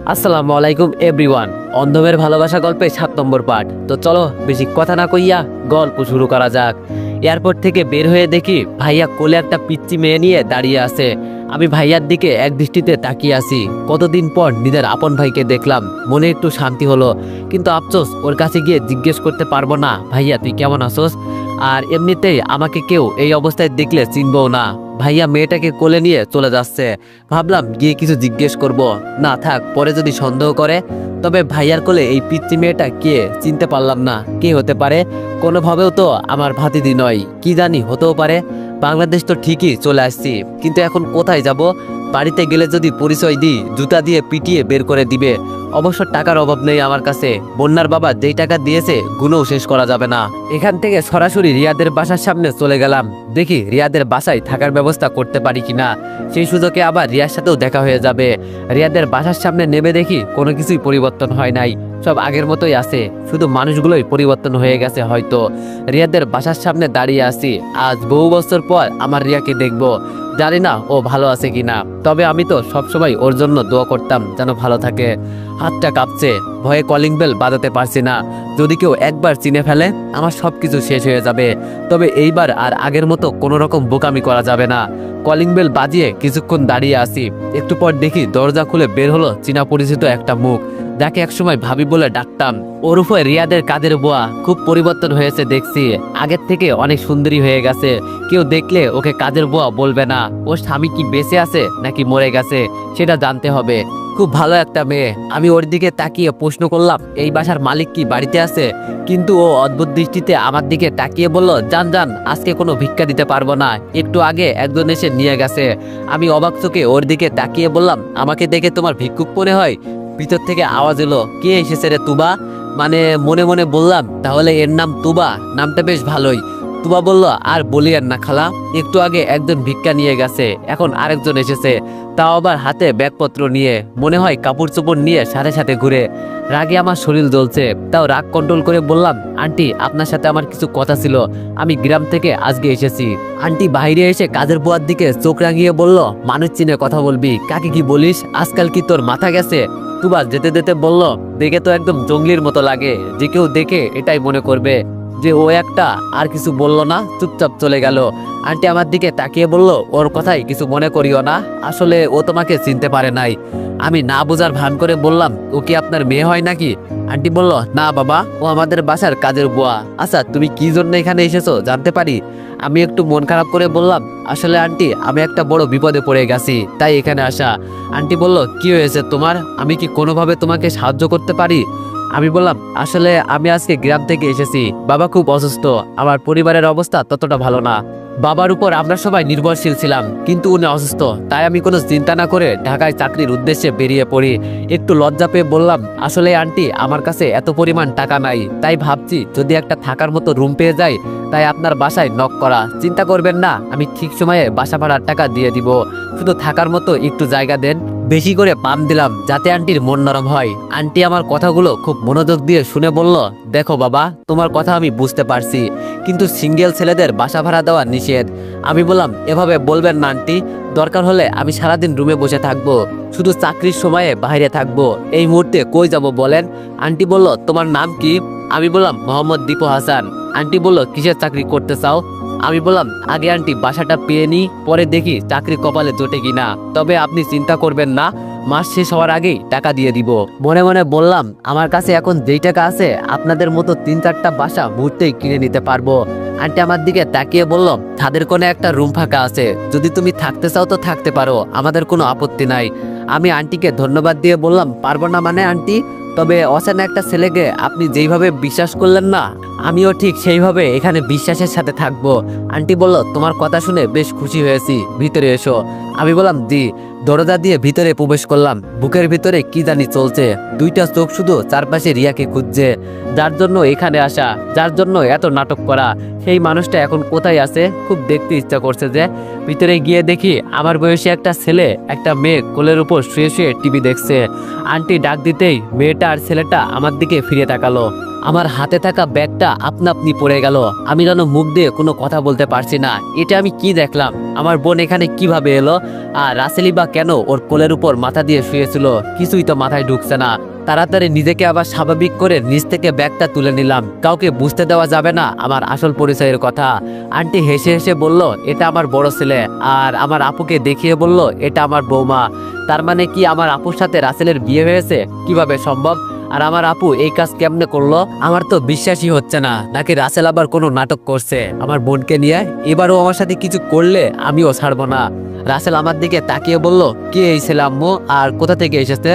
আসসালামু আলাইকুম এভরিওয়ান। অন্ধমের ভালোবাসা গল্পে 7 নম্বর পার্ট। তো চলো বেশি কথা না কইয়া গল্প শুরু করা যাক। এয়ারপোর্ট থেকে বের হয়ে দেখি ভাইয়া কোলে একটা পিচ্চি মেয়ে নিয়ে দাঁড়িয়ে আছে। আমি ভাইয়ার দিকে এক দৃষ্টিতে তাকিয়ে আছি। কতদিন পর নিজের আপন ভাইকে দেখলাম, মনে একটু শান্তি হলো। কিন্তু আফসোস, ওর কাছে গিয়ে জিজ্ঞেস করতে পারবো না, ভাইয়া তুই কেমন আছোস। আর এমনিতেই আমাকে কেউ এই অবস্থায় দেখলে চিনবও না। ভাইয়া মেয়েটাকে কোলে নিয়ে চলে যাচ্ছে। ভাবলাম গিয়ে কিছু জিজ্ঞেস করব, না থাক, পরে যদি সন্দেহ করে। তবে ভাইয়ার কোলে এই পিচ্চি মেয়েটা কে চিনতে পারলাম না। কে হতে পারে? কোনোভাবেও তো আমার ভাতিজি নয়, কি জানি হতেও পারে। বাংলাদেশ তো ঠিকই চলে আসছি, কিন্তু এখন কোথায় যাব? বাড়িতে গেলে যদি পরিচয় দিই, জুতা দিয়ে পিটিয়ে বের করে দিবে। অবশ্য টাকার অভাব নেই আমার কাছে। বন্যার বাবা যেই টাকা দিয়েছে গুণও শেষ করা যাবে না। এখান থেকে সরাসরি রিয়াদের বাসার সামনে চলে গেলাম। দেখি রিয়াদের বাসায় থাকার ব্যবস্থা করতে পারি কিনা। সেই সুযোগে আবার রিয়ার সাথেও দেখা হয়ে যাবে। রিয়াদের বাসার সামনে নেমে দেখি কোনো কিছুই পরিবর্তন হয় নাই, সব আগের মতোই আছে, শুধু মানুষগুলোই পরিবর্তন হয়ে গেছে হয়তো। রিয়াদের বাসার সামনে দাঁড়িয়ে আছি। আজ বহু বছর পর আমার রিয়াকে দেখবো। জানি না ও ভালো আছে কিনা, তবে আমি তো সবসময় ওর জন্য দোয়া করতাম যেন ভালো থাকে। হাতটা কাঁপছে, ভয়ে কলিং বেল বাজাতে পারছি না। যদি কেউ একবার চিনে ফেলে আমার সবকিছু শেষ হয়ে যাবে। তবে এইবার আর আগের মতো কোনো রকম বোকামি করা যাবে না। কলিং বেল বাজিয়ে কিছুক্ষণ দাঁড়িয়ে আসি। একটু পর দেখি দরজা খুলে বের হলো চীনা পরিচিত একটা মুখ, যাকে একসময় ভাবি বলে ডাকতাম। ওর উপরে রিয়াদের কাদের বোয়া খুব পরিবর্তন হয়েছে দেখছি, আগের থেকে অনেক সুন্দরী হয়ে গেছে। কেউ দেখলে ওকে কাজের বুয়া বলবে না। ওর স্বামী কি বেঁচে আছে নাকি মরে গেছে সেটা জানতে হবে। খুব ভালো একটা মেয়ে। আমি ওর দিকে তাকিয়ে প্রশ্ন করলাম, এই বাসার মালিক কি বাড়িতে আছে? কিন্তু ও অদ্ভুত দৃষ্টিতে আমার দিকে তাকিয়ে বলল, যান যান, আজকে কোনো ভিক্ষা দিতে পারবো না, একটু আগে একজন এসে নিয়ে গেছে। আমি অবাক চোখে ওর দিকে তাকিয়ে বললাম, আমাকে দেখে তোমার ভিক্ষুক মনে হয়? ভিতর থেকে আওয়াজ এলো, কে এসেছে রে তুবা? মানে মনে মনে বললাম, তাহলে এর নাম তুবা, নামটা বেশ ভালোই। তুবা বলল, আর বলিয়েন না খালা, একটু আগে একজন ভিক্ষা নিয়ে গেছে, এখন আরেকজন এসেছে, তাও আবার হাতে ব্যাগপত্র নিয়ে, মনে হয় কাপড় চোপড় নিয়ে সাথে সাথে ঘুরে। রাগে আমার শরীর জ্বলছে, তাও রাগ কন্ট্রোল করে বললাম, আন্টি আপনার সাথে আমার কিছু কথা ছিল, আমি গ্রাম থেকে আজকে এসেছি। আন্টি বাইরে এসে কাজের বুয়ার দিকে চোখ রাঙিয়ে বলল, মানুষ চিনে কথা বলবি, কাকে কি বলিস, আজকাল কি তোর মাথা গেছে? তুবা যেতে যেতে বলল, দেখে তো একদম জঙ্গলির মতো লাগে, যে কেউ দেখে এটাই মনে করবে যে ও একটা। আর কিছু বলল না, চুপচাপ চলে গেল। আন্টি আমার দিকে তাকিয়ে বলল, ওর কথাই কিছু মনে করিও না, আসলে ও তোমাকে চিনতে পারে নাই। আমি না বোঝার ভান করে বললাম, ও কি আপনার মেয়ে হয় নাকি? আন্টি বলল, না বাবা, ও আমাদের বাসার কাজের বুয়া। আচ্ছা তুমি কি জন্য এখানে এসেছো জানতে পারি? আমি একটু মন খারাপ করে বললাম, আসলে আন্টি আমি একটা বড় বিপদে পড়ে গেছি, তাই এখানে আসা। আন্টি বলল, কি হয়েছে তোমার? আমি কি কোনোভাবে তোমাকে সাহায্য করতে পারি? আমি বললাম, আসলে আমি আজকে গ্রাম থেকে এসেছি, বাবা খুব অসুস্থ, আমার পরিবারের অবস্থা ততটা ভালো না। বাবার উপর আমরা সবাই নির্ভরশীল ছিলাম, কিন্তু উনি অসুস্থ, তাই আমি কোনো চিন্তা না করে ঢাকায় চাকরির উদ্দেশ্যে বেরিয়ে পড়ি। একটু লজ্জা পেয়ে বললাম, আসলে আন্টি আমার কাছে এত পরিমাণ টাকা নাই, তাই ভাবছি যদি একটা থাকার মতো রুম পেয়ে যাই, তাই আপনার বাসায় নক করা। চিন্তা করবেন না, আমি ঠিক সময়ে বাসা ভাড়ার টাকা দিয়ে দিব, শুধু থাকার মতো একটু জায়গা দেন। বেশি করে পাম দিলাম যাতে আন্টির মন নরম হয়। আন্টি আমার কথাগুলো খুব মনোযোগ দিয়ে শুনে বলল, দেখো বাবা, তোমার কথা আমি বুঝতে পারছি, কিন্তু সিঙ্গেল ছেলেদের বাসা ভাড়া দেওয়া নিষেধ। আমি বললাম, এভাবে বলবেন না আন্টি, দরকার হলে আমি সারাদিন রুমে বসে থাকবো, শুধু চাকরির সময়ে বাইরে থাকবো, এই মুহূর্তে কই যাব বলেন? আন্টি বলল, তোমার নাম কি? আমি বললাম, মোহাম্মদ দীপু হাসান। আন্টি বলল, কিসের চাকরি করতে চাও? আমি বললাম, আগে আন্টি বাসাটা পেয়ে নি, পরে দেখি চাকরি কপালে জোটে কিনা, তবে আপনি চিন্তা করবেন না, মাস শেষ হওয়ার আগেই টাকা দিয়ে দিব। মনে মনে বললাম, আমার কাছে এখন যেই টাকা আছে আপনাদের মতো 3-4টা বাসা মুহূর্তেই কিনে নিতে পারবো। আন্টি আমার দিকে তাকিয়ে বলল, ছাদের কোণে একটা রুম ফাঁকা আছে, যদি তুমি থাকতে চাও তো থাকতে পারো, আমাদের কোনো আপত্তি নাই। আমি আন্টিকে ধন্যবাদ দিয়ে বললাম, পারবো না মানে আন্টি? তবে অচেনা একটা ছেলেকে আপনি যেইভাবে বিশ্বাস করলেন না, আমিও ঠিক সেইভাবে এখানে বিশ্বাসের সাথে থাকবো। আন্টি বলল, তোমার কথা শুনে বেশ খুশি হয়েছি, ভিতরে এসো। আমি বললাম, জি। দরজা দিয়ে ভিতরে প্রবেশ করলাম। বুকের ভিতরে কি জানি চলছে, দুইটা চোখ শুধু চারপাশে রিয়াকে খুঁজছে। যার জন্য এখানে আসা, যার জন্য এত নাটক করা, সেই মানুষটা এখন কোথায় আছে খুব দেখতে ইচ্ছা করছে। যে ভিতরে গিয়ে দেখি আমার বয়সী একটা ছেলে একটা মেয়ে কোলের উপর শুয়ে শুয়ে টিভি দেখছে। আন্টি ডাক দিতেই মেয়েটা আর ছেলেটা আমার দিকে ফিরে তাকালো। আমার হাতে থাকা ব্যাগটা আপনা আপনি পড়ে গেল। আমি যেন মুখ দিয়ে কোনো কথা বলতে পারছি না। এটা আমি কি দেখলাম? আমার বোন এখানে কিভাবে এলো? আর রাসেলি বা কেন ওর কোলের উপর মাথা দিয়ে শুয়েছিল কিছুই তো মাথায় ঢুকছে না। তাড়াতাড়ি নিজেকে আবার স্বাভাবিক করে নিচ থেকে ব্যাগটা তুলে নিলাম, কাউকে বুঝতে দেওয়া যাবে না আমার আসল পরিচয়ের কথা। আন্টি হেসে হেসে বলল, এটা আমার বড় ছেলে। আর আমার আপুকে দেখিয়ে বলল, এটা আমার বৌমা। তার মানে কি আমার আপুর সাথে রাসেলের বিয়ে হয়েছে? কিভাবে সম্ভব? আর আমার আপু এই কাজ কেমনে করলো? আমার তো বিশ্বাসই হচ্ছে না। নাকি রাসেল আবার কোনো নাটক করছে আমার বোনকে নিয়ে? এবারও আমার সাথে কিছু করলে আমিও ছাড়বো না। রাসেল আমার দিকে তাকিয়ে বলল, কে এই ছেলে আম্মু, আর কোথা থেকে এসেছে?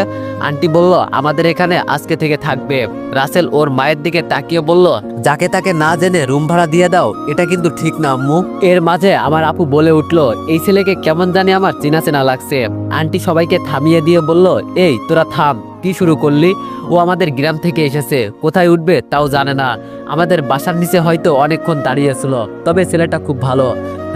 আন্টি বলল, আমাদের এখানে আজকে থেকে থাকবে। রাসেল ওর মায়ের দিকে তাকিয়ে বলল, যাকে তাকে না জেনে রুম ভাড়া দিয়ে দাও, এটা কিন্তু ঠিক না আম্মু। এর মাঝে আমার আপু বলে উঠলো, এই ছেলেকে কেমন জানি আমার চেনা চেনা লাগছে। আন্টি সবাইকে থামিয়ে দিয়ে বলল, এই তোরা থাম, কি শুরু করলি? ও আমাদের গ্রাম থেকে এসেছে, কোথায় উঠবে তাও জানে না। আমাদের বাসার নিচে হয়তো অনেকক্ষণ দাঁড়িয়েছিল, তবে ছেলেটা খুব ভালো।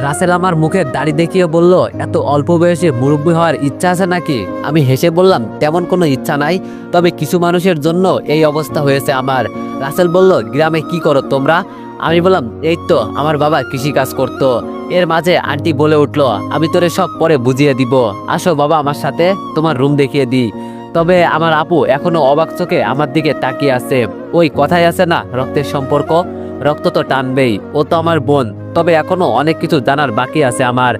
রাসেল আমার মুখে দাড়ি দেখিয়ে বলল, এত অল্প বয়সে মুরব্বী হওয়ার ইচ্ছা আছে নাকি? আমি হেসে বললাম, তেমন কোনো ইচ্ছা নাই, তবে কিছু মানুষের জন্য এই অবস্থা হয়েছে আমার। রাসেল বলল, গ্রামে কি করো তোমরা? আমি বললাম, এই তো আমার বাবা কৃষি কাজ করতো। এর মাঝে আন্টি বলে উঠলো, আমি তোরে সব পরে বুঝিয়ে দিব, আসো বাবা আমার সাথে, তোমার রুম দেখিয়ে দিই। তবে আমার আপু এখনো অবাক চোখে আমার দিকে তাকিয়ে আছে। ওই কথাই আছে না, রক্তের সম্পর্ক, রক্ত তো টানবেই, ও তো আমার বোন। তবে এখনো অনেক কিছু জানার বাকি আছে আমার।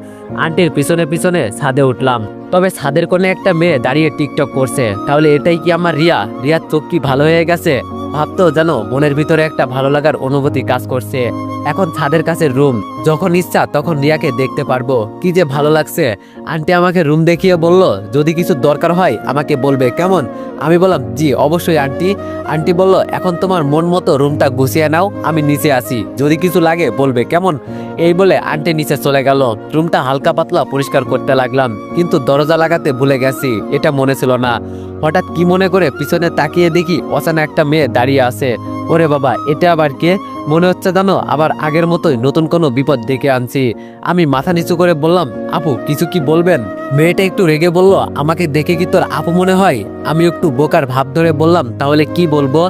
আন্টির পিছনে পিছনে ছাদে উঠলাম। তবে ছাদের কোণে একটা মেয়ে দাঁড়িয়ে টিকটক করছে। তাহলে এটাই কি আমার রিয়া? রিয়ার চোখ কি ভালো হয়ে গেছে? ভাবতো জানো, মনের ভিতরে একটা ভালো লাগার অনুভূতি কাজ করছে। এখন ছাদের কাছে রুম, যখন ইচ্ছা তখন রিয়াকে দেখতে পারবো। কি যে ভালো লাগছে। আন্টি আমাকে রুম দেখিয়ে বলল, যদি কিছু দরকার হয় আমাকে বলবে, কেমন? আমি বললাম, জি অবশ্যই আন্টি। আন্টি বলল, এখন তোমার মন মতো রুমটা গুছিয়ে নাও, আমি নিচে আছি, যদি কিছু লাগে বলবে, কেমন? এই বলে আন্টি নিচে চলে গেল। রুমটা হালকা পাতলা পরিষ্কার করতে লাগলাম, কিন্তু দরজা লাগাতে ভুলে গেছি, এটা মনে ছিল না। হঠাৎ কি মনে করে পিছনে তাকিয়ে দেখি অচেনা একটা মেয়ে দাঁড়িয়ে আছে। ওরে বাবা, এটা আবার কে? মনে হচ্ছে জানো আবার আগের মতোই নতুন কোনো বিপদ ডেকে আনছি। আমি মাথা নিচু করে বললাম, আপু কিছু কি বলবেন? মেয়েটা একটু রেগে বলল, আমাকে দেখে কি তোর আপু মনে হয়? আমি একটু বোকার ভাব ধরে বললাম, তাহলে কি বলবো?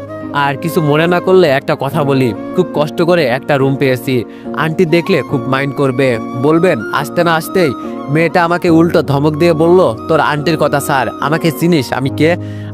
আর কিছু মনে না করলে একটা কথা বলি, খুব কষ্ট করে একটা রুম পেয়েছি। আন্টি দেখলে খুব মাইন্ড করবে, বলবেন। আসতে না আসতেই মেয়েটা আমাকে উল্টো ধমক দিয়ে বলল, তোর আন্টির কথা স্যার, আমাকে চিনিস আমি কে?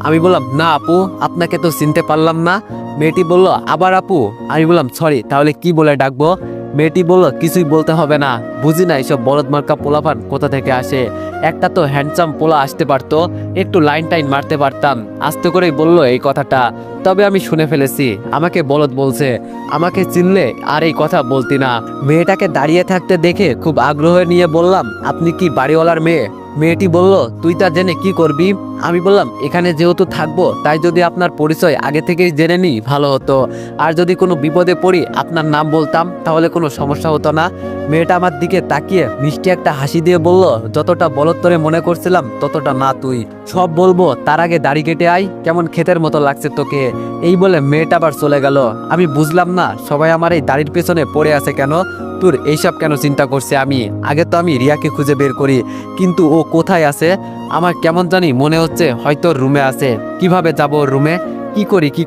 আমি বললাম, না আপু, আপনাকে তো চিনতে পারলাম না। মেয়েটি বলল, আবার আপু? আমি বললাম, সরি, তাহলে কি বলে ডাকবো? মেয়েটি বলল, কিছুই বলতে হবে না, বুঝি না এইসব বলদ মার্কা পোলাপান কোথা থেকে আসে। একটা তো হ্যান্ডসাম পোলা আসতে পারতো, একটু লাইন টাইন মারতে পারতাম। আস্তে করেই বলল এই কথাটা, তবে আমি শুনে ফেলেছি আমাকে বলদ বলছে। আমাকে চিনলে আর এই কথা বলতি না। মেয়েটাকে দাঁড়িয়ে থাকতে দেখে খুব আগ্রহ নিয়ে বললাম, আপনি কি বাড়িওয়ালার মেয়ে? মেয়েটি বলল, তুই তা জেনে কি করবি? আমি বললাম, এখানে যেহেতু থাকবো, তাই যদি আপনার পরিচয় আগে থেকেই জেনে নিই ভালো হতো। আর যদি কোনো বিপদে পড়ি আপনার নাম বলতাম, তাহলে কোনো সমস্যা হতো না। মেয়েটা আমার দিকে তাকিয়ে মিষ্টি একটা হাসি দিয়ে বলল, যতটা বলত্তরে মনে করছিলাম ততটা না তুই। সব বলবো, তার আগে দাড়ি কেটে আয়, কেমন ক্ষেতের মতো লাগছে তোকে। এই বলে মেয়েটা আবার চলে গেল। আমি বুঝলাম না সবাই আমার এই দাড়ির পেছনে পড়ে আছে কেন। তোর এইসব কেন চিন্তা করছে? আমি আগে তো আমি রিয়াকে খুঁজে বের করি, কিন্তু ও কোথায় আছে? আমার কেমন জানি মনে হচ্ছে হয়তো রুমে আছে। কিভাবে যাব ওর রুমে? কি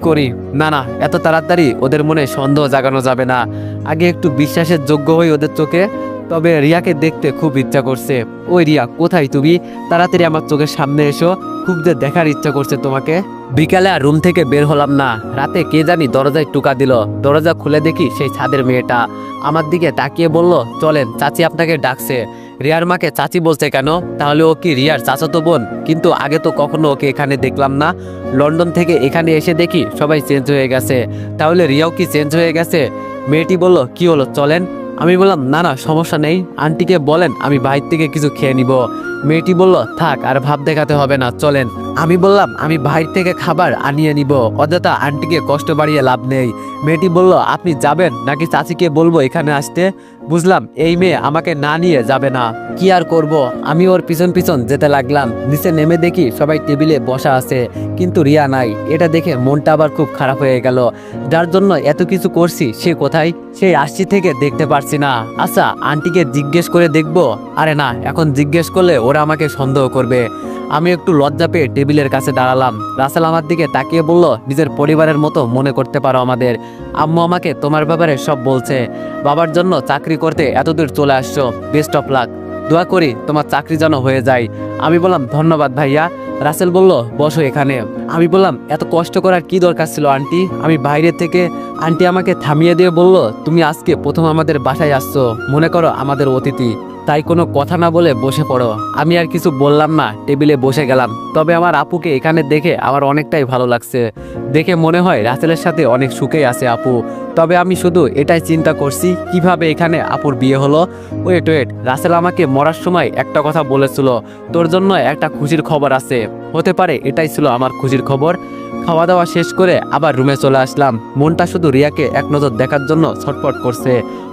করি? না না, এত তাড়াতাড়ি ওদের মনে সন্দেহ জাগানো যাবে না। আগে একটু বিশ্বাসের যোগ্য হই ওদের চোখে। তবে রিয়াকে দেখতে খুব ইচ্ছা করছে। ওই রিয়া, কোথায় তুমি? তাড়াতাড়ি আমার চোখের সামনে এসো, খুব যে দেখার ইচ্ছা করছে তোমাকে। বিকালে আর রুম থেকে বের হলাম না। রাতে কে জানি দরজায় টোকা দিল। দরজা খুলে দেখি সেই ছাদের মেয়েটা আমার দিকে তাকিয়ে বলল, চলেন, চাচি আপনাকে ডাকছে। রিয়ার মাকে চাচি বলছে কেন? তাহলে ও কি রিয়ার চাচাতো বোন? কিন্তু আগে তো কখনো ওকে এখানে দেখলাম না। লন্ডন থেকে এখানে এসে দেখি সবাই চেঞ্জ হয়ে গেছে। তাহলে রিয়াও কি চেঞ্জ হয়ে গেছে? মেয়েটি বলল, কি হলো, চলেন। আমি বললাম, না না, সমস্যা নেই, আন্টিকে বলেন আমি বাইর থেকে কিছু খেয়ে নিব। মেয়েটি বলল, থাক, আর ভাব দেখাতে হবে না, চলেন। আমি বললাম, আমি বাইরে থেকে খাবার আনিয়ে নিব, অযথা আন্টিকে কষ্ট বাড়িয়ে লাভ নেই। মেয়েটি বলল, আপনি যাবেন নাকি চাচিকে বলবো এখানে আসতে? বুঝলাম এই মেয়ে আমাকে না নিয়ে যাবে না। কি আর করব, আমি ওর পিছন পিছন যেতে লাগলাম। নিচে নেমে দেখি সবাই টেবিলে বসা আছে, কিন্তু রিয়া নাই। এটা দেখে মনটা আবার খুব খারাপ হয়ে গেল। যার জন্য এত কিছু করছি সে কোথায়? সেই আসছি থেকে দেখতে পারছি না। আচ্ছা, আন্টিকে জিজ্ঞেস করে দেখবো? আরে না, এখন জিজ্ঞেস করলে ওরা আমাকে সন্দেহ করবে। আমি একটু লজ্জা পেয়ে টেবিলের কাছে দাঁড়ালাম। রাসেল আমার দিকে তাকিয়ে বলল, নিজের পরিবারের মতো মনে করতে পারো আমাদের। আম্মু আমাকে তোমার ব্যাপারে সব বলছে। বাবার জন্য চাকরি করতে এতদূর চলে আসছো, বেস্ট অফ লাক। দোয়া করি তোমার চাকরি যেন হয়ে যায়। আমি বললাম ধন্যবাদ ভাইয়া। রাসেল বলল বসো এখানে। আমি বললাম এত কষ্ট করার কি দরকার ছিল আন্টি? আমি বাইরে থেকে আন্টি আমাকে থামিয়ে দিয়ে বলল তুমি আজকে প্রথম আমাদের বাসায় আসছো, মনে করো আমাদের অতিথি, তাই কোনো কথা না বলে বসে পড়ো। আমি আর কিছু বললাম না, টেবিলে বসে গেলাম। তবে আমার আপুকে এখানে দেখে আমার অনেকটাই ভালো লাগছে। দেখে মনে হয় রাসেলের সাথে অনেক সুখেই আছে আপু। তবে আমি শুধু এটাই চিন্তা করছি কিভাবে এখানে আপুর বিয়ে হলো। ওয়েট, রাসেল আমাকে মরার সময় একটা কথা বলেছিল, তোর জন্য একটা খুশির খবর আছে। হতে পারে এটাই ছিল আমার খুশির খবর। খাওয়া দাওয়া শেষ করে আবার রুমে চলে আসলাম। মনটা শুধু রিয়াকে এক নজর দেখার জন্য ছটফট করছে।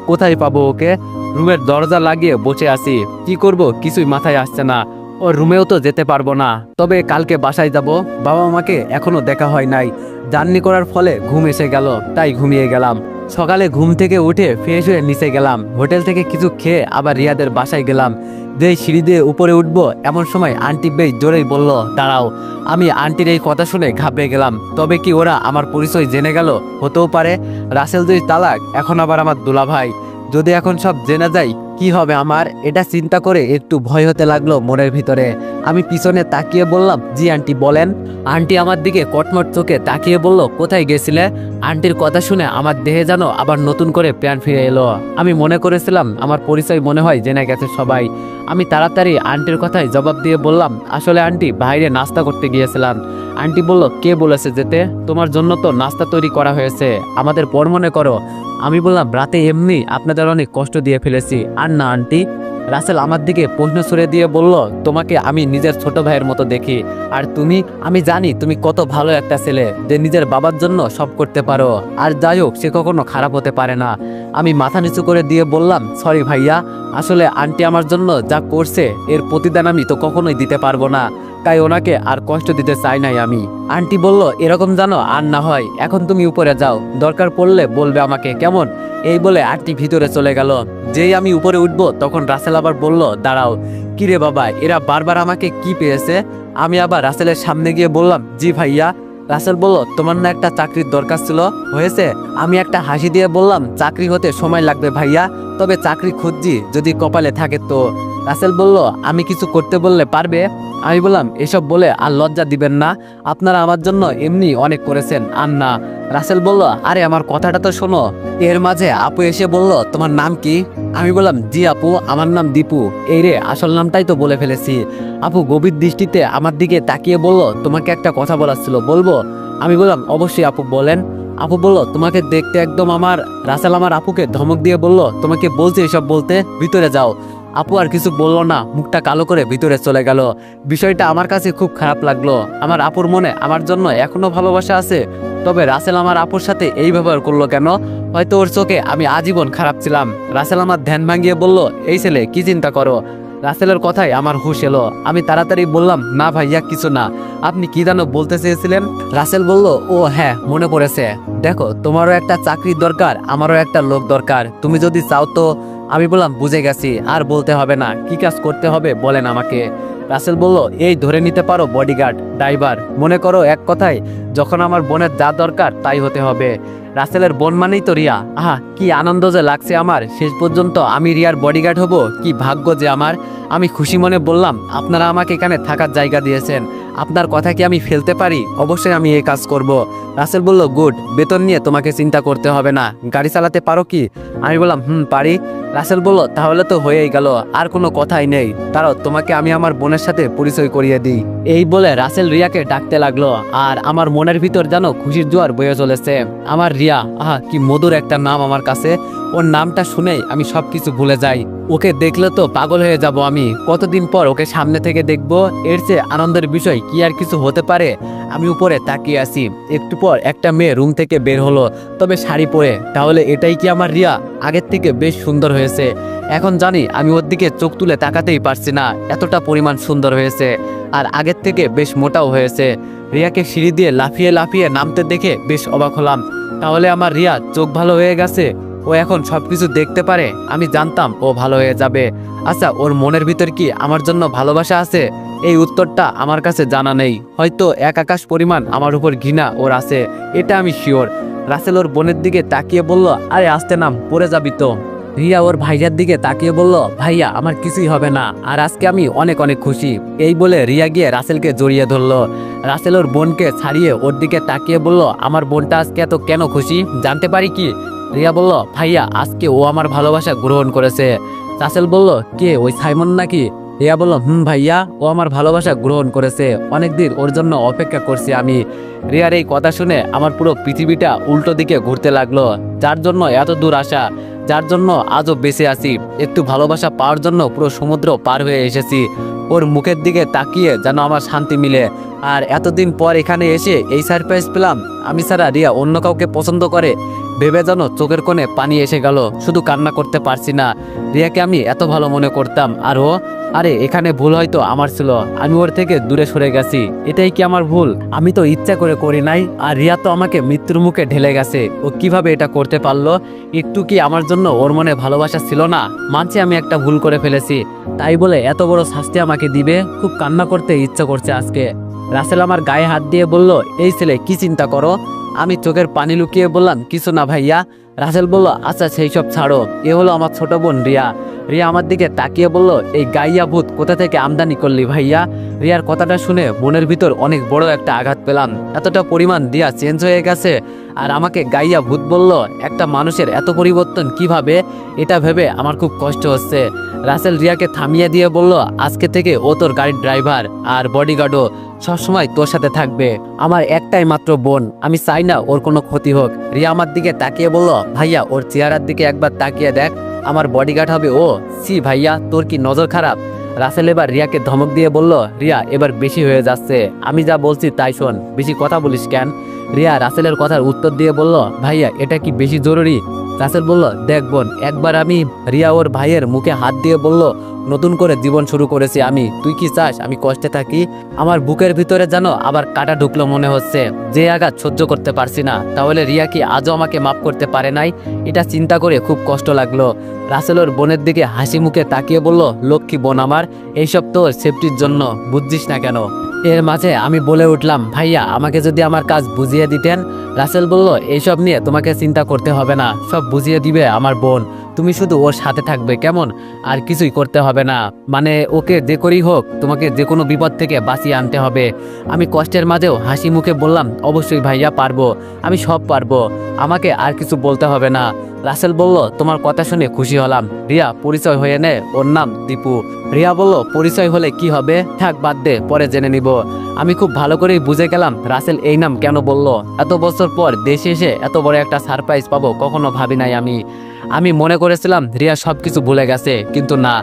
কোথায় পাবো ওকে? রুমের দরজা লাগিয়ে বসে আছি, কি করব কিছুই মাথায় আসছে না। ও রুমেও তো যেতে পারবো না। তবে কালকে বাসায় যাব, বাবা মাকে এখনো দেখা হয় নাই। জার্নি করার ফলে ঘুম এসে গেল, তাই ঘুমিয়ে গেলাম। সকালে ঘুম থেকে উঠে ফ্রেশ হয়ে নিচে গেলাম। হোটেল থেকে কিছু খেয়ে আবার রিয়াদের বাসায় গেলাম। যেই সিঁড়ি দিয়ে উপরে উঠবো এমন সময় আন্টি বেশ জোরেই বলল দাঁড়াও। আমি আন্টির এই কথা শুনে ঘাবড়ে গেলাম। তবে কি ওরা আমার পরিচয় জেনে গেল? হতেও পারে। রাসেল দুই তালাক, এখন আবার আমার দুলাভাই। যদি এখন সব জেনে যাই কি হবে আমার? এটা চিন্তা করে একটু ভয় হতে লাগলো মনের ভিতরে। আমি পিছনে তাকিয়ে বললাম জি আন্টি বলেন। আন্টি আমার দিকে কটমট চোখে তাকিয়ে বলল কোথায় গেছিলে? আন্টির কথা শুনে আমার দেহে যেন আবার নতুন করে প্রাণ ফিরে এলো। আমি মনে করেছিলাম আমার পরিচয় মনে হয় জেনে গেছে সবাই। আমি তাড়াতাড়ি আন্টির কথায় জবাব দিয়ে বললাম আসলে আন্টি বাইরে নাস্তা করতে গিয়েছিলাম। আন্টি বলল কে বলেছে যেতে? তোমার জন্য তো নাস্তা তৈরি করা হয়েছে, আমাদের পর মনে করো। আমি বললাম রাতে এমনি আপনাদের অনেক কষ্ট দিয়ে ফেলেছি। আর না আন্টি। রাসেল আমার দিকে প্রশ্ন ছুড়ে দিয়ে বলল তোমাকে আমি নিজের ছোট ভাইয়ের মতো দেখি। আর তুমি? আমি জানি তুমি কত ভালো একটা ছেলে যে নিজের বাবার জন্য সব করতে পারো। আর যাই হোক সে কখনো খারাপ হতে পারে না। আমি মাথা নিচু করে দিয়ে বললাম সরি ভাইয়া, আসলে আন্টি আমার জন্য যা করছে এর প্রতিদান আমি তো কখনোই দিতে পারবো না, তাই ওনাকে আর কষ্ট দিতে চাই নাই আমি। আন্টি বলল এরকম জানো আর না হয়, এখন তুমি উপরে যাও, দরকার পড়লে বলবে আমাকে, কেমন? এই বলে আন্টি ভিতরে চলে গেল। যেই আমি উপরে উঠবো তখন রাসেল আবার বলল দাঁড়াও। কিরে বাবা, এরা বারবার আমাকে কি পেয়েছে? আমি আবার রাসেলের সামনে গিয়ে বললাম জি ভাইয়া। রাসেল বলল তোমার না একটা চাকরির দরকার ছিল, হয়েছে? আমি একটা হাসি দিয়ে বললাম চাকরি হতে সময় লাগবে ভাইয়া, তবে চাকরি খুঁজছি, যদি কপালে থাকে তো। রাসেল বলল আমি কিছু করতে বললে পারবে? আমি বললাম এসব বলে আর লজ্জা দিবেন না, আপনারা আমার জন্য এমনি অনেক করেছেন আর না। রাসেল বলল আরে আমার কথাটা তো শোনো। এর মাঝে আপু এসে বলল তোমার নাম কি? আমি বললাম জি আপু, আমার নাম দীপু। এই রে, আসল নামটাই তো বলে ফেলেছি। আপু গভীর দৃষ্টিতে আমার দিকে তাকিয়ে বলল তোমাকে একটা কথা বলার ছিল, বলবো? আমি বললাম অবশ্যই আপু বলেন। আপু বলল তোমাকে দেখতে একদম আমার। রাসেল আমার আপুকে ধমক দিয়ে বলল তোমাকে বলছি এসব বলতে, ভিতরে যাও। আপু আর কিছু বলল না, মুখটা কালো করে ভিতরে চলে গেল। বিষয়টা আমার কাছে খুব খারাপ লাগলো। আমার আপুর মনে আমার জন্য এখনো ভালোবাসা আছে, তবে রাসেল আমার আপুর সাথে এই ব্যবহার করলো কেন? হয়তো ওর চোখে আমি আজীবন খারাপ ছিলাম। রাসেল আমার ধ্যান ভাঙিয়ে বলল এই ছেলে কি চিন্তা করো? রাসেলের কথায় আমার হুঁশ এলো। আমি তাড়াতাড়ি বললাম না ভাইয়া কিছু না, আপনি কি যেন বলতে চেয়েছিলেন? রাসেল বলল ও হ্যাঁ মনে পড়েছে, দেখো তোমারও একটা চাকরির দরকার, আমারও একটা লোক দরকার, তুমি যদি চাও তো। আমি বললাম বুঝে গেছি, আর বলতে হবে না, কি কাজ করতে হবে বলেন আমাকে। রাসেল বলল এই ধরে নিতে পারো বডিগার্ড, ড্রাইভার, মনে করো এক কথায় যখন আমার বোনের যা দরকার তাই হতে হবে। রাসেলের বোন মানেই তো রিয়া। আহা কি আনন্দ যে লাগছে আমার, শেষ পর্যন্ত আমি রিয়ার বডিগার্ড হব, কি ভাগ্য যে আমার। আমি খুশি মনে বললাম আপনারা আমাকে এখানে থাকার জায়গা দিয়েছেন, আপনার কথা কি আমি ফেলতে পারি? অবশ্যই আমি এই কাজ করব। রাসেল বলল গুড, বেতন নিয়ে তোমাকে চিন্তা করতে হবে না। গাড়ি চালাতে পারো কি? আমি বললাম পারি। রাসেল বলল তাহলে তো হয়েই গেল, আর কোনো কথাই নেই। দাঁড়াও তোমাকে আমি আমার বোনের সাথে পরিচয় করিয়ে দিই। এই বলে রাসেল রিয়াকে ডাকতে লাগলো, আর আমার মনের ভিতর যেন খুশির জোয়ার বয়ে চলেছে। আমার রিয়া, আহা কি মধুর একটা নাম আমার কাছে। ওর নামটা শুনেই আমি সবকিছু ভুলে যাই। ওকে দেখলে তো পাগল হয়ে যাব আমি। কতদিন পর ওকে সামনে থেকে দেখবো, এর চেয়ে আনন্দের বিষয় কি আর কিছু হতে পারে? আমি উপরে তাকিয়ে আছি। একটু পর একটা মেয়ে রুম থেকে বের হলো, তবে শাড়ি পরে। তাহলে এটাই কি আমার রিয়া? আগের থেকে বেশ সুন্দর হয়েছে। এখন জানি আমি ওর দিকে চোখ তুলে তাকাতেই পারছি না, এতটা পরিমাণ সুন্দর হয়েছে। আর আগের থেকে বেশ মোটাও হয়েছে। রিয়াকে সিঁড়ি দিয়ে লাফিয়ে লাফিয়ে নামতে দেখে বেশ অবাক হলাম। তাহলে আমার রিয়া চোখ ভালো হয়ে গেছে, ও এখন সবকিছু দেখতে পারে। আমি জানতাম ও ভালো হয়ে যাবে। আচ্ছা ওর মনের ভিতর কি আমার জন্য ভালোবাসা আছে? এই উত্তরটা আমার কাছে জানা নেই। হয়তো এক আকাশ পরিমাণ আমার উপর ঘৃণা ওর আছে, এটা আমি শিওর। রাসেল ওর বোনের দিকে তাকিয়ে বলল আরে আস্তে নাম, পড়ে যাবি তো। রিয়া ওর ভাইয়ার দিকে তাকিয়ে বলল, ভাইয়া আমার কিছুই হবে না, আর আজকে আমি অনেক অনেক খুশি। এই বলে রিয়া গিয়ে রাসেলকে জড়িয়ে ধরলো। রাসেল ওর বোনকে ছাড়িয়ে ওর দিকে তাকিয়ে বলল, আমার বোনটা আজকে এত কেন খুশি, জানতে পারি কি? রিয়া বলল, ভাইয়া আজকে ও আমার ভালোবাসা গ্রহণ করেছে। রাসেল বলল, কে, ওই সাইমন নাকি? রিয়া বলল, ভাইয়া, ও আমার ভালোবাসা গ্রহণ করেছে, অনেকদিন ওর জন্য অপেক্ষা করছি আমি। রিয়ার এই কথা শুনে আমার পুরো পৃথিবীটা উল্টো দিকে ঘুরতে লাগলো। যার জন্য এত দূর আসা, যার জন্য আজও বেঁচে আছি, একটু ভালোবাসা পাওয়ার জন্য পুরো সমুদ্র পার হয়ে এসেছি। ওর মুখের দিকে তাকিয়ে যেন আমার শান্তি মিলে। আর এতদিন পর এখানে এসে এই সারপ্রাইজ পেলাম। আমি ছাড়া রিয়া অন্য কাউকে পছন্দ করে ভেবে যেন চোখের কোণে পানি এসে গেল, শুধু কান্না করতে পারছি না। রিয়াকে আমি এত ভালো মনে করতাম, আর ও, আরে এখানে ভুল হয়তো আমার ছিল, আমি ওর থেকে দূরে সরে গেছি। এটাই কি আমার ভুল? আমি তো ইচ্ছা করে করি নাই, আর রিয়া তো আমাকে মৃত্যুর মুখে ঢেলে গেছে। ও কিভাবে এটা করতে পারলো? একটু কি আমার জন্য ওর মনে ভালোবাসা ছিল না? মানছি আমি একটা ভুল করে ফেলেছি, তাই বলে এত বড় শাস্তি আমাকে দিবে? খুব কান্না করতে ইচ্ছা করছে আজকে। রাসেল আমার গায়ে হাত দিয়ে বলল, এই ছেলে কি চিন্তা করো? আমি চোখের পানি লুকিয়ে বললাম, কিছু না ভাইয়া। রাসেল বলল, আচ্ছা সেই সব ছাড়ো, এ হলো আমার ছোট বোন রিয়া। রিয়া আমার দিকে তাকিয়ে বলল, এই গাইয়া ভূত কোথা থেকে আমদানি করলি ভাইয়া? রিয়ার কথাটা শুনে মনের ভিতর অনেক বড় একটা আঘাত পেলাম। এতটা পরিমাণ রিয়া চেঞ্জ হয়ে গেছে, আর আমাকে গাইয়া ভূত বলল। একটা মানুষের এত পরিবর্তন কিভাবে, এটা ভেবে আমার খুব কষ্ট হচ্ছে। রাসেল রিয়াকে থামিয়ে দিয়ে বলল, আজকে থেকে ও তোর গাড়ির ড্রাইভার আর বডিগার্ডও, সবসময় তোর সাথে থাকবে। আমার একটাই মাত্র বোন, আমি চাই না ওর কোনো ক্ষতি হোক। রিয়া আমার দিকে তাকিয়ে বলল, ভাইয়া ওর চেহারার দিকে একবার তাকিয়ে দেখ, আমার বডিগার্ড হবে ও। সি ভাইয়া, তোর কি নজর খারাপ? রাসেল এবার রিয়াকে ধমক দিয়ে বলল, রিয়া এবার বেশি হয়ে যাচ্ছে, আমি যা বলছি তাই শোন, বেশি কথা বলিস কেন? রিয়া রাসেলের কথার উত্তর দিয়ে বলল, ভাইয়া এটা কি বেশি জরুরি? রাসেল বলল, দেখ বোন, একবার আমি। রিয়া ওর ভাইয়ের মুখে হাত দিয়ে বলল, নতুন করে জীবন শুরু করেছি আমি, তুই কি চাস আমি কষ্টে থাকি? আমার বুকের ভিতরে যেন আবার কাটা ঢুকলো মনে হচ্ছে, যে আঘাত সহ্য করতে পারছি না। তাহলে রিয়া কি আজও আমাকে মাফ করতে পারে নাই? এটা চিন্তা করে খুব কষ্ট লাগলো। রাসেল ওর বোনের দিকে হাসি মুখে তাকিয়ে বলল, লক্ষ্মী বোন আমার, এইসব তোর সেফটির জন্য, বুঝছিস না কেন? এর মাঝে আমি বলে উঠলাম, ভাইয়া আমাকে যদি আমার কাজ বুঝিয়ে দিতেন। রাসেল বলল, এইসব নিয়ে তোমাকে চিন্তা করতে হবে না, সব বুঝিয়ে দিবে আমার বোন, তুমি শুধু ওর সাথে থাকবে, কেমন? আর কিছুই করতে হবে না, মানে ওকে যে করেই হোক তোমাকে যে কোনো বিপদ থেকে বাঁচিয়ে আনতে হবে। আমি কষ্টের মাঝেও হাসি মুখে বললাম, অবশ্যই ভাইয়া পারবো, আমি সব পারবো, আমাকে আর কিছু বলতে হবে না। রাসেল বলল, তোমার কথা শুনে খুশি হলাম। রিয়া পরিচয় হয়ে নে, ওর নাম দীপু। রিয়া বলল, পরিচয় হলে কি হবে, থাক বাদ দে, পরে জেনে নিব। আমি খুব ভালো করেই বুঝে গেলাম রাসেল এই নাম কেন বলল। এত বছর পর দেশে এসে এত বড় একটা সারপ্রাইজ পাবো কখনো ভাবি নাই আমি মনে করেছিলাম রিয়া সবকিছু ভুলে গেছে, কিন্তু না।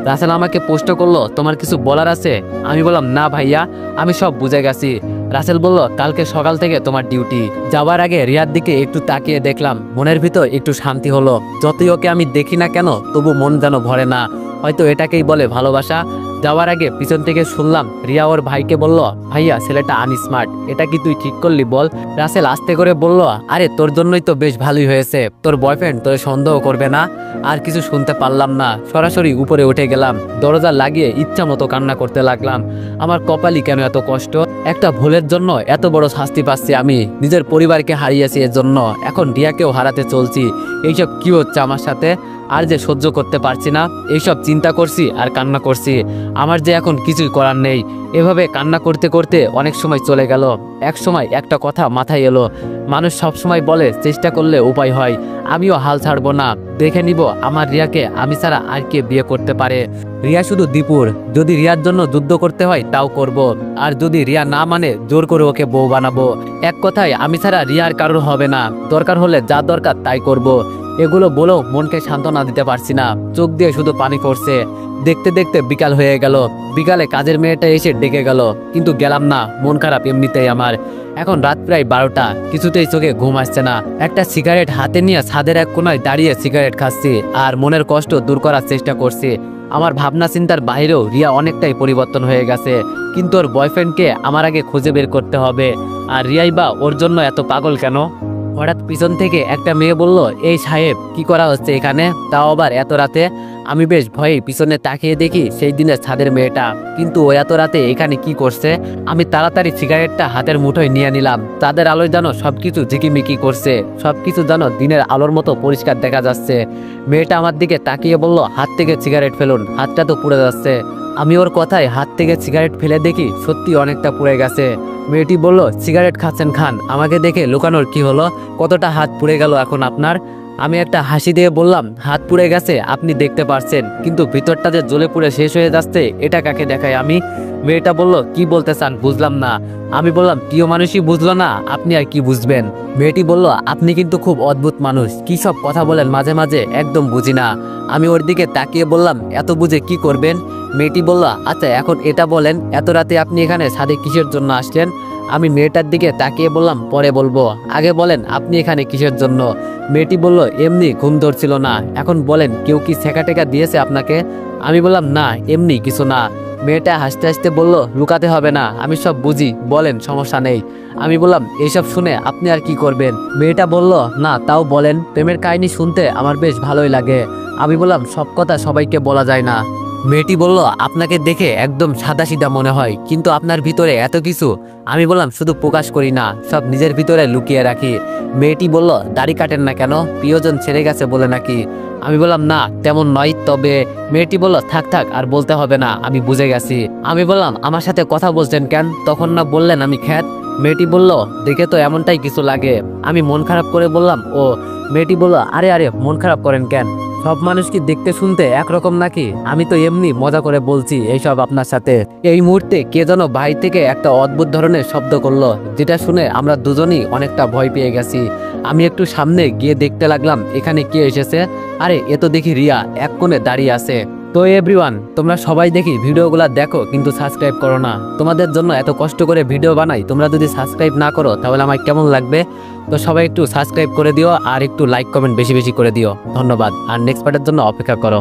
রাসেল আমাকে প্রশ্ন করলো, তোমার কিছু বলার আছে? আমি বললাম, না ভাইয়া, আমি সব বুঝে গেছি। রাসেল বলল, কালকে সকাল থেকে তোমার ডিউটি। যাওয়ার আগে রিয়ার দিকে একটু তাকিয়ে দেখলাম, মনের ভিতর একটু শান্তি হলো। যতই ওকে আমি দেখি না কেন, তবু মন যেন ভরে না, হয়তো এটাকেই বলে ভালোবাসা। যাওয়ার আগে পিছন থেকে শুনলাম রিয়া ওর ভাইকে বলল, ভাইয়া ছেলেটা আনস্মার্ট, এটা কি তুই ঠিক করলি বল? রাসেল আস্তে করে বলল, আরে তোর জন্যই তো বেশ ভালোই হয়েছে, তোর বয়ফ্রেন্ড তোর সন্দেহ করবে না। আর কিছু শুনতে পারলাম না, সরাসরি উপরে উঠে গেলাম, দরজা লাগিয়ে ইচ্ছা মতো কান্না করতে লাগলাম। আমার কপালই কেন এত কষ্ট, একটা ভুলের জন্য এত বড় শাস্তি পাচ্ছি আমি, নিজের পরিবারকে হারিয়েছি এর জন্য, এখন রিয়াকেও হারাতে চলছি। এইসব কি হচ্ছে আমার সাথে? আর যে সহ্য করতে পারছি না, এইসব চিন্তা করছি আর কান্না করছি, আমার যে এখন কিছুই করার নেই। এভাবে কান্না করতে করতে অনেক সময় চলে গেল। এক সময় একটা কথা মাথায় এলো, মানুষ সব সময় বলে চেষ্টা করলে উপায় হয়, আমিও হাল ছাড়বো না, দেখে নিব আমার রিয়াকে আমি ছাড়া আর কে বিয়ে করতে পারে। রিয়া শুধু দীপুর, যদি রিয়ার জন্য যুদ্ধ করতে হয় তাও করব, আর যদি রিয়া না মানে জোর করে ওকে বউ বানাবো। এক কথায় আমি ছাড়া রিয়ার কারোর হবে না, দরকার হলে যা দরকার তাই করব। এগুলো বলেও মনকে সান্ত্বনা দিতে পারছি না, চোখ দিয়ে শুধু পানি পড়ছে। দেখতে দেখতে বিকাল হয়ে গেল। বিকালে কাজের মেয়েটা এসে ডেকে গেল, কিন্তু গেলাম না, মন খারাপ এমনিতেই আমার। এখন রাত প্রায় 12টা, কিছুতেই চোখে ঘুম আসছে না। একটা সিগারেট হাতে নিয়ে ছাদের এক কোনায় দাঁড়িয়ে সিগারেট খাচ্ছি, আর মনের কষ্ট দূর করার চেষ্টা করছি। আমার ভাবনা চিন্তার বাইরেও রিয়া অনেকটাই পরিবর্তন হয়ে গেছে, কিন্তু ওর বয়ফ্রেন্ডকে আমার আগে খুঁজে বের করতে হবে। আর রিয়াই বা ওর জন্য এত পাগল কেন? হঠাৎ পিছন থেকে একটা মেয়ে বলল, এই সাহেব কি করা হচ্ছে এখানে, তাও আবার এত রাতে। আমি বেশ ভয়ে পিছনে তাকিয়ে দেখি সেই দিনের ছাদের মেয়েটা, কিন্তু ও এত রাতে এখানে কি করছে। আমি তাড়াতাড়ি সিগারেটটা হাতের মুঠোয় নিয়ে নিলাম। তাদের আলোয় যেন সবকিছু ঝিকিমিকি করছে, সবকিছু যেন দিনের আলোর মতো পরিষ্কার দেখা যাচ্ছে। মেয়েটা আমার দিকে তাকিয়ে বলল, হাত থেকে সিগারেট ফেলুন, হাতটা তো পুড়ে যাচ্ছে। আমি ওর কথায় হাত থেকে সিগারেট ফেলে দেখি সত্যি অনেকটা পুড়ে গেছে। মেয়েটি বলল, সিগারেট খাচ্ছেন খান, আমাকে দেখে লুকানোর কি হলো, কতটা হাত পুড়ে গেল এখন আপনার। আমি একটা হাসি দিয়ে বললাম, হাত পুড়ে গেছে আপনি দেখতে পারছেন, কিন্তু ভিতরটা যে জ্বলে পুড়ে শেষ হয়ে যাচ্ছে এটা কাকে দেখায় আমি। মেয়েটা বলল, কি বলতে চান বুঝলাম না। আমি বললাম, প্রিয় মানুষই বুঝলো না, আপনি আর কি বুঝবেন। মেয়েটি বলল, আপনি কিন্তু খুব অদ্ভুত মানুষ, কি সব কথা বলেন মাঝে মাঝে, একদম বুঝি না। আমি ওর দিকে তাকিয়ে বললাম, এত বুঝে কি করবেন। মেয়েটি বলল, আচ্ছা এখন এটা বলেন, এত রাতে আপনি এখানে ছাদে কিসের জন্য আসলেন। আমি মেয়েটার দিকে তাকিয়ে বললাম, পরে বলবো, আগে বলেন আপনি এখানে কিসের জন্য। মেয়েটি বলল, এমনি ঘুম ধরছিল না, এখন বলেন কেউ কি ছেঁকা টেকা দিয়েছে আপনাকে। আমি বললাম, না এমনি কিছু না। মেয়েটা হাসতে হাসতে বলল, লুকাতে হবে না, আমি সব বুঝি, বলেন সমস্যা নেই। আমি বললাম, এইসব শুনে আপনি আর কি করবেন। মেয়েটা বলল, না তাও বলেন, প্রেমের কাহিনী শুনতে আমার বেশ ভালোই লাগে। আমি বললাম, সব কথা সবাইকে বলা যায় না। মেয়েটি বলল, আপনাকে দেখে একদম সাদাসিধা মনে হয়, কিন্তু আপনার ভিতরে এত কিছু। আমি বললাম, শুধু প্রকাশ করি না, সব নিজের ভিতরে লুকিয়ে রাখি। মেয়েটি বলল, দাড়ি কাটেন না কেন, প্রিয়জন ছেড়ে গেছে বলে নাকি। আমি বললাম, না তেমন নয়, তবে। মেয়েটি বলল, থাক থাক আর বলতে হবে না, আমি বুঝে গেছি। আমি বললাম, আমার সাথে কথা বলছেন কেন, তখন না বললেন আমি খ্যাত। মেয়েটি বলল, দেখে তো এমনটাই কিছু লাগে। আমি মন খারাপ করে বললাম, ও। মেয়েটি বলল, আরে আরে মন খারাপ করেন কেন, সব মানুষ কি দেখতে শুনতে একরকম নাকি, আমি তো এমনি মজা করে বলছি এইসব আপনার সাথে। এই মুহূর্তে কে যেন বাড়ি থেকে একটা অদ্ভুত ধরনের শব্দ করলো, যেটা শুনে আমরা দুজনই অনেকটা ভয় পেয়ে গেছি। আমি একটু সামনে গিয়ে দেখতে লাগলাম এখানে কে এসেছে। আরে এ তো দেখি রিয়া এক কোণে দাঁড়িয়ে আছে। তো এভরিওয়ান, তোমরা সবাই দেখি ভিডিওগুলো দেখো, কিন্তু সাবস্ক্রাইব করো না। তোমাদের জন্য এত কষ্ট করে ভিডিও বানাই, তোমরা যদি সাবস্ক্রাইব না করো তাহলে আমার কেমন লাগবে। তো সবাই একটু সাবস্ক্রাইব করে দিও, আর একটু লাইক কমেন্ট বেশি বেশি করে দিও। ধন্যবাদ, আর নেক্সট পার্টের জন্য অপেক্ষা করো।